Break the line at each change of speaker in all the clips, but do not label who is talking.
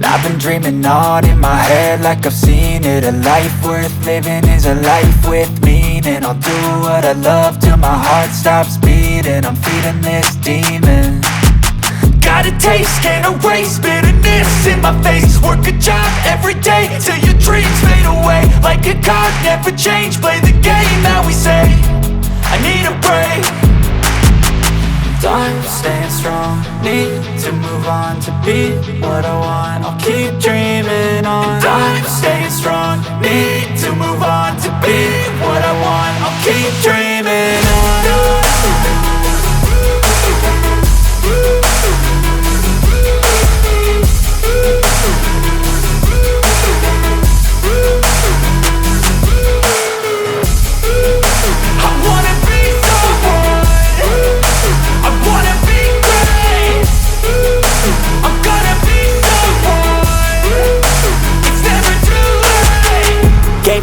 I've been dreaming on in my head like I've seen it. A life worth living is a life with meaning. I'll do what I love till my heart stops beating. I'm feeding this demon. Got a taste, can't erase bitterness in my face. Work a job every day till your dreams fade away. Like a card, never change, play the game that we say. I need a break. I'm staying strong, need to move on to be what I want. I'll keep dreaming on. I'm staying strong, need to move on to be what I want. I'll keep dreaming on.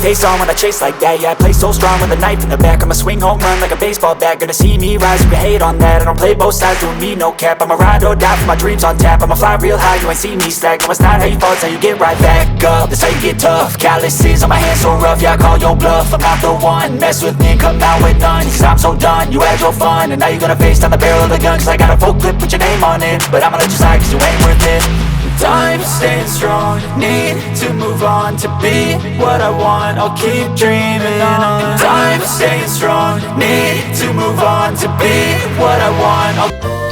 Face on when I chase like that. Yeah, I play so strong with a knife in the back. I'ma swing home run like a baseball bat. Gonna see me rise, you can hate on that. I don't play both sides, doing me no cap. I'ma ride or die for my dreams on tap. I'ma fly real high, you ain't see me slack. No, it's not how you fall, it's how you get right back up. That's how you get tough. Calluses on my hands so rough, yeah, I call your bluff. I'm not the one, mess with me and come out with none. Cause I'm so done, you had your fun. And now you're gonna face down the barrel of the gun. Cause I got a full clip with your name on it. But I'ma let you slide cause you ain't worth it. I'm staying strong, need to move on to be what I want. I'll keep dreaming on. I'm staying strong, need to move on to be what I want.